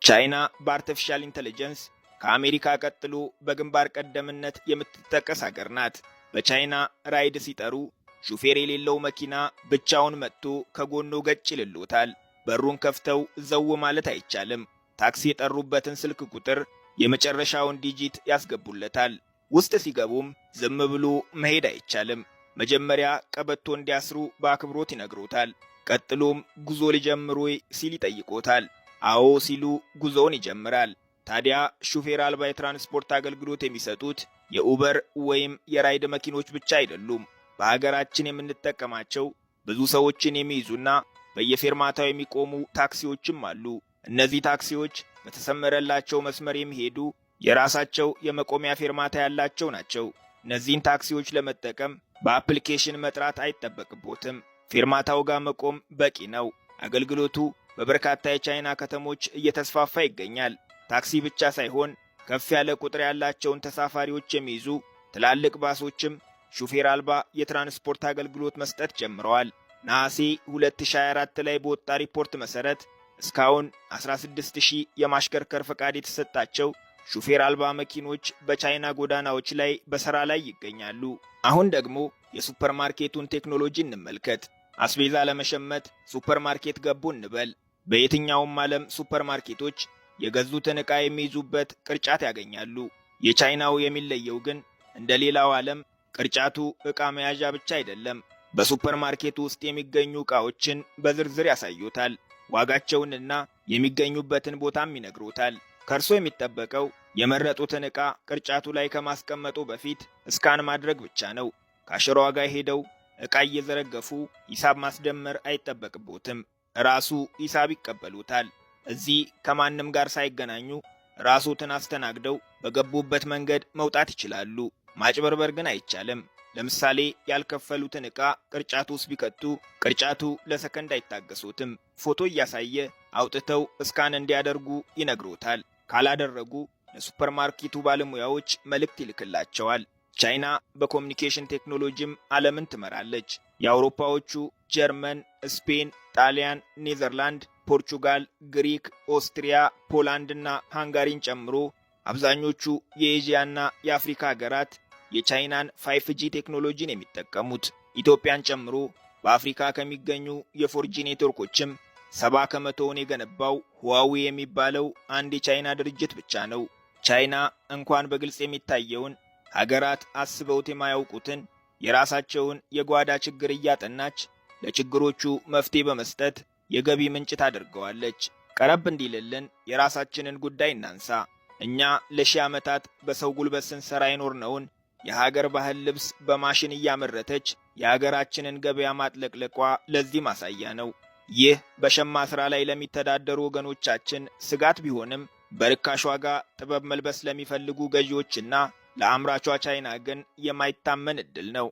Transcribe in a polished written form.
ቻይና በአርቲፊሻል ኢንተለጀንስ ከአሜሪካ ቀጥሎ በግንባር ቀደምነት የምትጠቀስ ሀገር ናት። በቻይና ራይድ ሲጠሩ ሹፌር የሌለው መኪና ብቻውን መጥቶ ከጎኖ ገጭ ይልሎታል። በሩን ከፍተው ዘው ማለት አይቻልም። ታክሲ የጠሩበትን ስልክ ቁጥር የመጨረሻውን ዲጂት ያስገቡለታል። ውስጥ ሲገቡም ዝም ብሎ መሄድ አይቻልም። መጀመሪያ ቀበቶ እንዲያስሩ በአክብሮት ይነግሮታል። ቀጥሎም ጉዞ ሊጀምሩ ሲል ይጠይቆታል። አዎ ሲሉ ጉዞውን ይጀምራል። ታዲያ ሹፌር አልባ የትራንስፖርት አገልግሎት የሚሰጡት የኡበር ወይም የራይድ መኪኖች ብቻ አይደሉም። በሀገራችን የምንጠቀማቸው ብዙ ሰዎችን የሚይዙና በየፌርማታው የሚቆሙ ታክሲዎችም አሉ። እነዚህ ታክሲዎች በተሰመረላቸው መስመር የሚሄዱ የራሳቸው የመቆሚያ ፌርማታ ያላቸው ናቸው። እነዚህን ታክሲዎች ለመጠቀም በአፕሊኬሽን መጥራት አይጠበቅቦትም። ፌርማታው ጋር መቆም በቂ ነው። አገልግሎቱ በበርካታ የቻይና ከተሞች እየተስፋፋ ይገኛል። ታክሲ ብቻ ሳይሆን ከፍ ያለ ቁጥር ያላቸውን ተሳፋሪዎች የሚይዙ ትላልቅ ባሶችም ሹፌር አልባ የትራንስፖርት አገልግሎት መስጠት ጀምረዋል። ነሐሴ 2024 ላይ በወጣ ሪፖርት መሰረት እስካሁን 16000 የማሽከርከር ፈቃድ የተሰጣቸው ሹፌር አልባ መኪኖች በቻይና ጎዳናዎች ላይ በሥራ ላይ ይገኛሉ። አሁን ደግሞ የሱፐርማርኬቱን ቴክኖሎጂ እንመልከት። አስቤዛ ለመሸመት ሱፐርማርኬት ገቡ እንበል። በየትኛውም ዓለም ሱፐርማርኬቶች የገዙትን ዕቃ የሚይዙበት ቅርጫት ያገኛሉ። የቻይናው የሚለየው ግን እንደ ሌላው ዓለም ቅርጫቱ ዕቃ መያዣ ብቻ አይደለም። በሱፐርማርኬቱ ውስጥ የሚገኙ ዕቃዎችን በዝርዝር ያሳዩታል። ዋጋቸውንና የሚገኙበትን ቦታም ይነግሮታል። ከእርሶ የሚጠበቀው የመረጡትን ዕቃ ቅርጫቱ ላይ ከማስቀመጡ በፊት እስካን ማድረግ ብቻ ነው። ካሽሯ ጋር ሄደው ዕቃ እየዘረገፉ ሂሳብ ማስደመር አይጠበቅቦትም። ራሱ ሂሳብ ይቀበሉታል። እዚህ ከማንም ጋር ሳይገናኙ ራስዎትን አስተናግደው በገቡበት መንገድ መውጣት ይችላሉ። ማጭበርበር ግን አይቻልም። ለምሳሌ ያልከፈሉትን ዕቃ ቅርጫቱ ውስጥ ቢከቱ ቅርጫቱ ለሰከንድ አይታገሱትም። ፎቶ እያሳየ አውጥተው እስካን እንዲያደርጉ ይነግሮታል። ካላደረጉ ለሱፐርማርኬቱ ባለሙያዎች መልእክት ይልክላቸዋል። ቻይና በኮሚኒኬሽን ቴክኖሎጂም ዓለምን ትመራለች። የአውሮፓዎቹ ጀርመን፣ ስፔን፣ ጣሊያን፣ ኔዘርላንድ፣ ፖርቹጋል፣ ግሪክ፣ ኦስትሪያ፣ ፖላንድና ሃንጋሪን ጨምሮ አብዛኞቹ የኤዥያና የአፍሪካ ሀገራት የቻይናን 5G ቴክኖሎጂን የሚጠቀሙት። ኢትዮጵያን ጨምሮ በአፍሪካ ከሚገኙ የ4G ኔትወርኮችም 70 ከመቶውን የገነባው ሁዋዌ የሚባለው አንድ የቻይና ድርጅት ብቻ ነው። ቻይና እንኳን በግልጽ የሚታየውን ሀገራት አስበውት የማያውቁትን የራሳቸውን የጓዳ ችግር እያጠናች ለችግሮቹ መፍትሄ በመስጠት የገቢ ምንጭ ታደርገዋለች። ቀረብ እንዲልልን የራሳችንን ጉዳይ እናንሳ። እኛ ለሺህ ዓመታት በሰው ጉልበት ስንሰራ የኖርነውን የሀገር ባህል ልብስ በማሽን እያመረተች የሀገራችንን ገበያ ማጥለቅለቋ ለዚህ ማሳያ ነው። ይህ በሸማ ሥራ ላይ ለሚተዳደሩ ወገኖቻችን ስጋት ቢሆንም በርካሽ ዋጋ ጥበብ መልበስ ለሚፈልጉ ገዢዎችና ለአምራቿ ቻይና ግን የማይታመን ዕድል ነው።